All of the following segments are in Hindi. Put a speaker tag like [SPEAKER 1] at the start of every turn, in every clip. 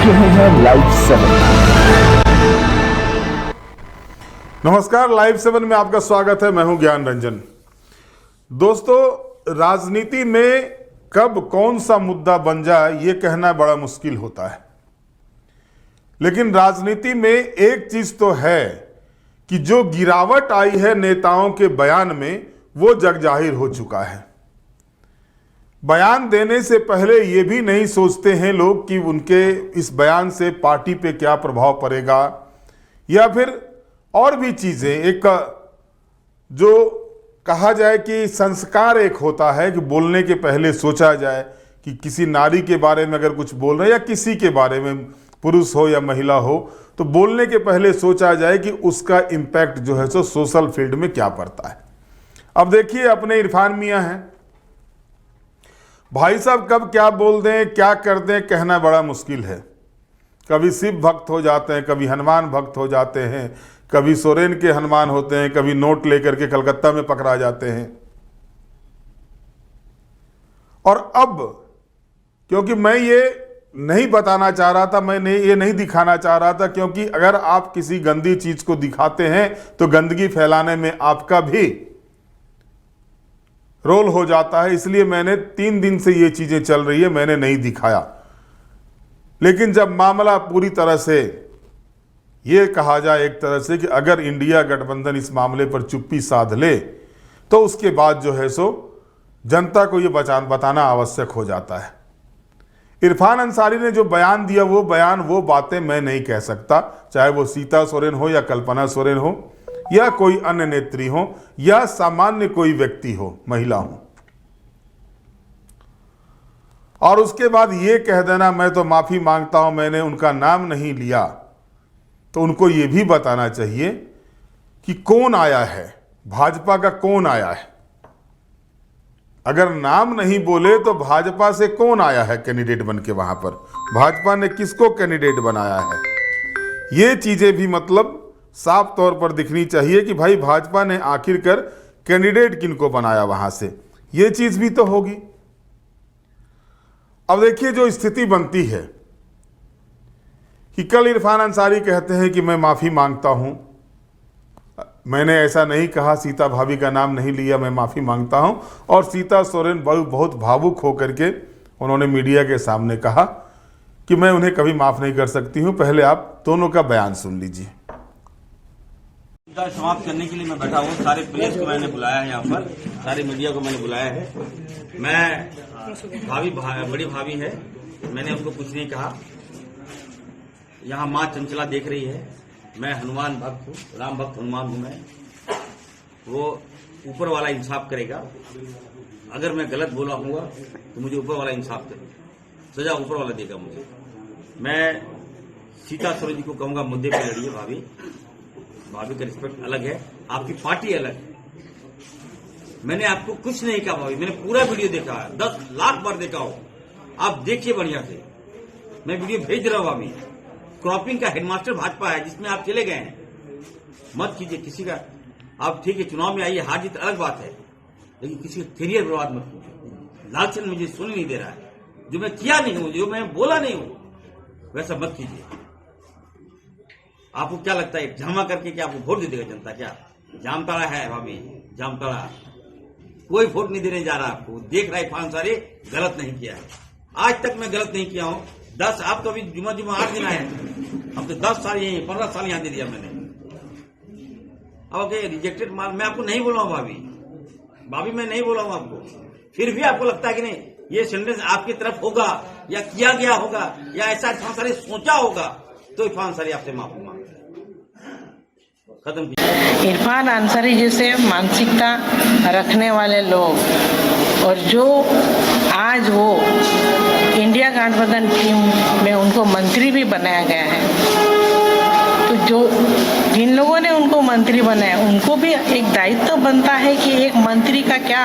[SPEAKER 1] रहे हैं लाइव 7।
[SPEAKER 2] नमस्कार, लाइव 7 में आपका स्वागत है। मैं हूं ज्ञान रंजन। दोस्तों, राजनीति में कब कौन सा मुद्दा बन जाए ये कहना बड़ा मुश्किल होता है, लेकिन राजनीति में एक चीज तो है कि जो गिरावट आई है नेताओं के बयान में वो जग जाहिर हो चुका है। बयान देने से पहले ये भी नहीं सोचते हैं लोग कि उनके इस बयान से पार्टी पे क्या प्रभाव पड़ेगा, या फिर और भी चीजें। एक जो कहा जाए कि संस्कार एक होता है कि बोलने के पहले सोचा जाए कि किसी नारी के बारे में अगर कुछ बोल रहे हैं या किसी के बारे में, पुरुष हो या महिला हो, तो बोलने के पहले सोचा जाए कि उसका इम्पैक्ट जो है सो सोशल फील्ड में क्या पड़ता है। अब देखिए, अपने इरफान मियां हैं, भाई साहब कब क्या बोल दें क्या कर दें कहना बड़ा मुश्किल है। कभी शिव भक्त हो जाते हैं, कभी हनुमान भक्त हो जाते हैं, कभी सोरेन के हनुमान होते हैं, कभी नोट लेकर के कलकत्ता में पकड़ा जाते हैं। और अब क्योंकि मैं ये नहीं बताना चाह रहा था, मैं ये नहीं दिखाना चाह रहा था, क्योंकि अगर आप किसी गंदी चीज को दिखाते हैं तो गंदगी फैलाने में आपका भी रोल हो जाता है। इसलिए मैंने 3 दिन से ये चीजें चल रही है, मैंने नहीं दिखाया। लेकिन जब मामला पूरी तरह से ये कहा जाए एक तरह से कि अगर इंडिया गठबंधन इस मामले पर चुप्पी साध ले तो उसके बाद जो है सो जनता को ये बताना आवश्यक हो जाता है। इरफान अंसारी ने जो बयान दिया वो बातें मैं नहीं कह सकता, चाहे वो सीता सोरेन हो या कल्पना सोरेन हो या कोई अन्य नेत्री हो या सामान्य कोई व्यक्ति हो, महिला हो। और उसके बाद ये कह देना मैं तो माफी मांगता हूं, मैंने उनका नाम नहीं लिया, तो उनको ये भी बताना चाहिए कि कौन आया है, भाजपा का कौन आया है। अगर नाम नहीं बोले तो भाजपा से कौन आया है कैंडिडेट बन के, वहां पर भाजपा ने किसको कैंडिडेट बनाया है। ये चीजें भी मतलब साफ तौर पर दिखनी चाहिए कि भाई भाजपा ने आखिरकार कैंडिडेट किनको बनाया वहां से, ये चीज भी तो होगी। अब देखिए, जो स्थिति बनती है कि कल इरफान अंसारी कहते हैं कि मैं माफी मांगता हूं, मैंने ऐसा नहीं कहा, सीता भाभी का नाम नहीं लिया, मैं माफी मांगता हूं। और सीता सोरेन बहुत भावुक होकर के उन्होंने मीडिया के सामने कहा कि मैं उन्हें कभी माफ नहीं कर सकती हूं। पहले आप दोनों का बयान सुन लीजिए।
[SPEAKER 3] समाप्त करने के लिए मैं बैठा हूँ। सारे प्रेस को मैंने बुलाया है, यहाँ पर सारे मीडिया को मैंने बुलाया है। मैं बड़ी भाभी है, मैंने उनको कुछ नहीं कहा। यहाँ माँ चंचला देख रही है, मैं हनुमान भक्त हूँ, राम भक्त हनुमान हूँ मैं। वो ऊपर वाला इंसाफ करेगा। अगर मैं गलत बोला हूँ तो मुझे ऊपर वाला इंसाफ करेगा, सजा ऊपर वाला देगा मुझे। मैं सीता सोरेन जी को कहूंगा मुद्दे पर लड़िए भाभी का रिस्पेक्ट अलग है, आपकी पार्टी अलग है। मैंने आपको कुछ नहीं कहा भाभी, मैंने पूरा वीडियो देखा है, 10 लाख बार देखा हो। आप देखिए बढ़िया से, मैं वीडियो भेज रहा हूं भाभी। क्रॉपिंग का हेडमास्टर भाजपा है जिसमें आप चले गए हैं। मत कीजिए किसी का, आप ठीक है चुनाव में आइए, हार जीत अलग बात है, लेकिन किसी का करियर बर्बाद मत कीजिए। लालचंद मुझे सुन नहीं दे रहा है, जो मैं किया नहीं हूं, जो मैं बोला नहीं हूं, वैसा मत कीजिए। आपको क्या लगता है ड्रामा करके क्या आपको वोट दे देगा जनता? क्या जामताड़ा है भाभी, जामताड़ा कोई वोट नहीं देने जा रहा आपको। देख रहा है इरफान अंसारी गलत नहीं किया है, आज तक मैं गलत नहीं किया हूं। 10 आप तो अभी जुमा 8 दिन आए हैं, अब तो 10 साल यही 15 साल यहां दे दिया मैंने। ओके, रिजेक्टेड माल मैं आपको नहीं बोला हूं भाभी मैं नहीं बोला हूं आपको। फिर भी आपको लगता है कि नहीं ये सेंटेंस आपकी तरफ होगा या किया गया होगा या ऐसा इरफान अंसारी सोचा होगा, तो इरफान अंसारी आपसे माफी मांग खत्म किया।
[SPEAKER 4] इरफान अंसारी जैसे मानसिकता रखने वाले लोग और जो आज वो इंडिया गठबंधन टीम में उनको मंत्री भी बनाया गया है, तो जो जिन लोगों ने उनको मंत्री बनाया उनको भी एक दायित्व बनता है कि एक मंत्री का क्या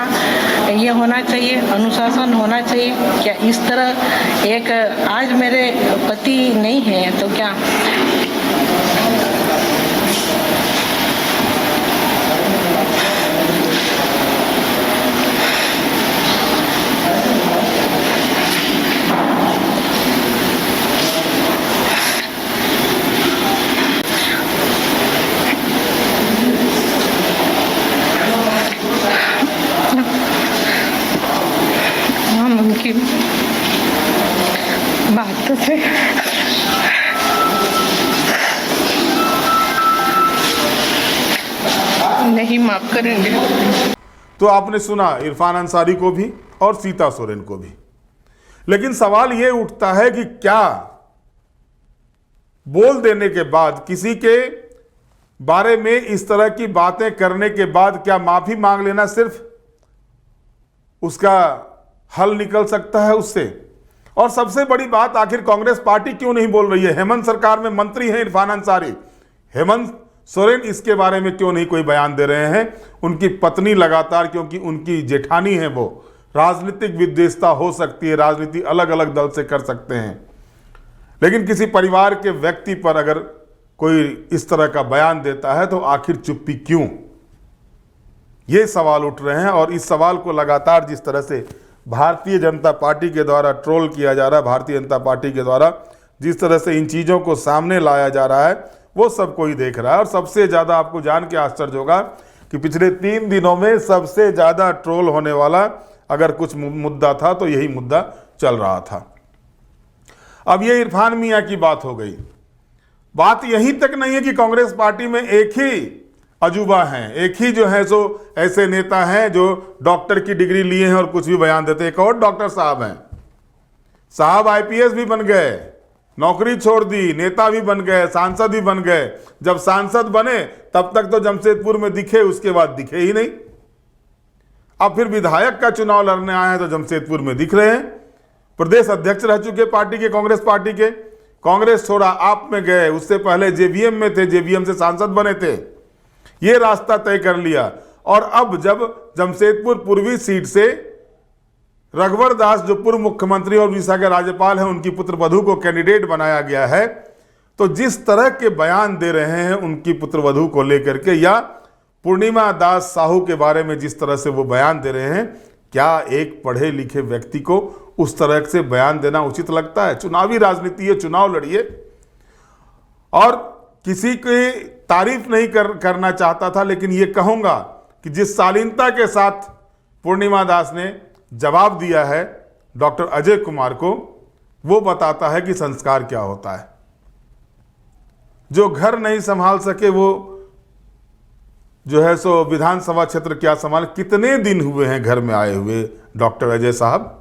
[SPEAKER 4] ये होना चाहिए, अनुशासन होना चाहिए। क्या इस तरह एक आज मेरे पति नहीं है तो क्या तुझे नहीं माफ करेंगे।
[SPEAKER 2] तो आपने सुना इरफान अंसारी को भी और सीता सोरेन को भी। लेकिन सवाल यह उठता है कि क्या बोल देने के बाद, किसी के बारे में इस तरह की बातें करने के बाद, क्या माफी मांग लेना सिर्फ उसका हल निकल सकता है उससे? और सबसे बड़ी बात, आखिर कांग्रेस पार्टी क्यों नहीं बोल रही है? हेमंत सरकार में मंत्री हैं इरफान अंसारी, हेमंत सोरेन इसके बारे में क्यों नहीं कोई बयान दे रहे हैं? उनकी पत्नी लगातार, क्योंकि उनकी जेठानी है, वो राजनीतिक विद्वेषता हो सकती है, राजनीति अलग अलग दल से कर सकते हैं, लेकिन किसी परिवार के व्यक्ति पर अगर कोई इस तरह का बयान देता है तो आखिर चुप्पी क्यों? ये सवाल उठ रहे हैं। और इस सवाल को लगातार जिस तरह से भारतीय जनता पार्टी के द्वारा ट्रोल किया जा रहा है, भारतीय जनता पार्टी के द्वारा जिस तरह से इन चीज़ों को सामने लाया जा रहा है, वो सब कोई देख रहा है। और सबसे ज़्यादा आपको जान के आश्चर्य होगा कि पिछले 3 दिनों में सबसे ज़्यादा ट्रोल होने वाला अगर कुछ मुद्दा था तो यही मुद्दा चल रहा था। अब ये इरफान मियाँ की बात हो गई। बात यहीं तक नहीं है कि कांग्रेस पार्टी में एक ही अजूबा हैं, एक ही जो है सो ऐसे नेता हैं जो डॉक्टर की डिग्री लिए हैं और कुछ भी बयान देते हैं। एक और डॉक्टर साहब हैं, साहब आईपीएस भी बन गए, नौकरी छोड़ दी, नेता भी बन गए, सांसद भी बन गए। जब सांसद बने तब तक तो जमशेदपुर में दिखे, उसके बाद दिखे ही नहीं। अब फिर विधायक का चुनाव लड़ने आए हैं तो जमशेदपुर में दिख रहे हैं। प्रदेश अध्यक्ष रह चुके पार्टी के, कांग्रेस पार्टी के। कांग्रेस छोड़ा आप में गए, उससे पहले जेवीएम में थे, जेवीएम से सांसद बने थे, ये रास्ता तय कर लिया। और अब जब जमशेदपुर पूर्वी सीट से रघुवर दास जो पूर्व मुख्यमंत्री और उड़ीसा के राज्यपाल हैं, उनकी पुत्रवधू को कैंडिडेट बनाया गया है, तो जिस तरह के बयान दे रहे हैं उनकी पुत्रवधू को लेकर के, या पूर्णिमा दास साहू के बारे में जिस तरह से वो बयान दे रहे हैं, क्या एक पढ़े लिखे व्यक्ति को उस तरह से बयान देना उचित लगता है? चुनावी राजनीति है, चुनाव लड़िए। और किसी की तारीफ नहीं करना चाहता था, लेकिन ये कहूंगा कि जिस शालीनता के साथ पूर्णिमा दास ने जवाब दिया है डॉक्टर अजय कुमार को, वो बताता है कि संस्कार क्या होता है। जो घर नहीं संभाल सके वो जो है सो विधानसभा क्षेत्र क्या संभाल। कितने दिन हुए हैं घर में आए हुए डॉक्टर अजय साहब,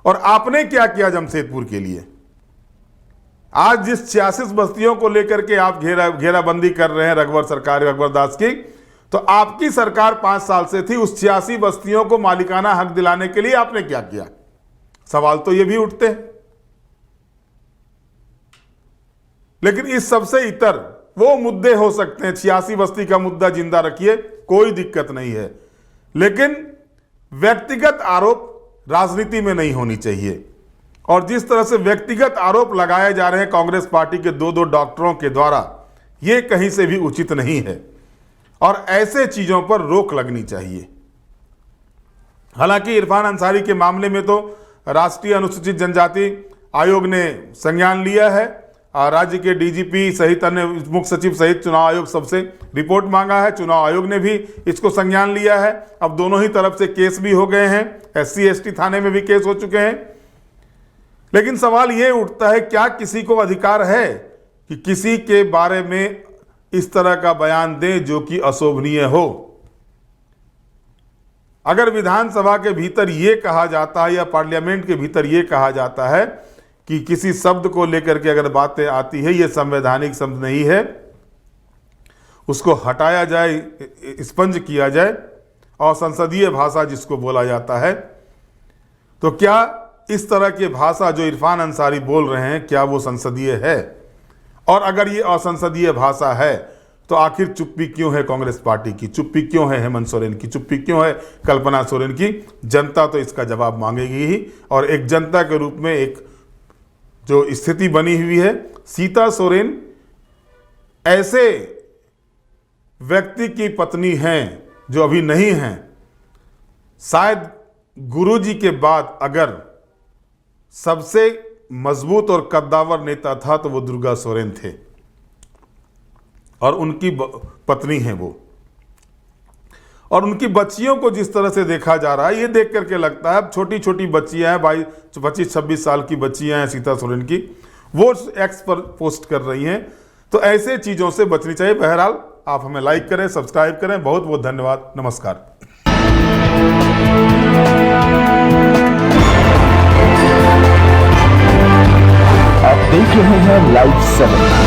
[SPEAKER 2] और आपने क्या किया जमशेदपुर के लिए? आज जिस 86 बस्तियों को लेकर के आप घेराबंदी कर रहे हैं रघुवर दास की, तो आपकी सरकार 5 साल से थी। उस 86 बस्तियों को मालिकाना हक दिलाने के लिए आपने क्या किया? सवाल तो ये भी उठते हैं। लेकिन इस सबसे इतर वो मुद्दे हो सकते हैं, 86 बस्ती का मुद्दा जिंदा रखिए, कोई दिक्कत नहीं है, लेकिन व्यक्तिगत आरोप राजनीति में नहीं होनी चाहिए। और जिस तरह से व्यक्तिगत आरोप लगाए जा रहे हैं कांग्रेस पार्टी के 2 डॉक्टरों के द्वारा, ये कहीं से भी उचित नहीं है और ऐसे चीजों पर रोक लगनी चाहिए। हालांकि इरफान अंसारी के मामले में तो राष्ट्रीय अनुसूचित जनजाति आयोग ने संज्ञान लिया है, राज्य के डीजीपी सहित अन्य मुख्य सचिव सहित चुनाव आयोग सबसे रिपोर्ट मांगा है, चुनाव आयोग ने भी इसको संज्ञान लिया है। अब दोनों ही तरफ से केस भी हो गए हैं, SC/ST थाने में भी केस हो चुके हैं। लेकिन सवाल ये उठता है, क्या किसी को अधिकार है कि किसी के बारे में इस तरह का बयान दें जो कि अशोभनीय हो? अगर विधानसभा के भीतर ये कहा जाता है या पार्लियामेंट के भीतर ये कहा जाता है कि किसी शब्द को लेकर के अगर बातें आती है, ये संवैधानिक शब्द नहीं है, उसको हटाया जाए, स्पंज किया जाए, और संसदीय भाषा जिसको बोला जाता है, तो क्या इस तरह की भाषा जो इरफान अंसारी बोल रहे हैं, क्या वो संसदीय है? और अगर ये असंसदीय भाषा है तो आखिर चुप्पी क्यों है कांग्रेस पार्टी की? चुप्पी क्यों है हेमंत सोरेन की? चुप्पी क्यों है कल्पना सोरेन की? जनता तो इसका जवाब मांगेगी ही। और एक जनता के रूप में एक जो स्थिति बनी हुई है, सीता सोरेन ऐसे व्यक्ति की पत्नी हैं जो अभी नहीं हैं। शायद गुरुजी के बाद अगर सबसे मजबूत और कद्दावर नेता था तो वो दुर्गा सोरेन थे, और उनकी पत्नी हैं वो। और उनकी बच्चियों को जिस तरह से देखा जा रहा है, ये देख करके लगता है अब छोटी छोटी बच्चियां हैं, 25-26 साल की बच्चियां हैं सीता सोरेन की, वो एक्स पर पोस्ट कर रही हैं। तो ऐसे चीज़ों से बचनी चाहिए। बहरहाल आप हमें लाइक करें, सब्सक्राइब करें। बहुत बहुत धन्यवाद। नमस्कार।
[SPEAKER 1] आप देख रहे हैं लाइव 7।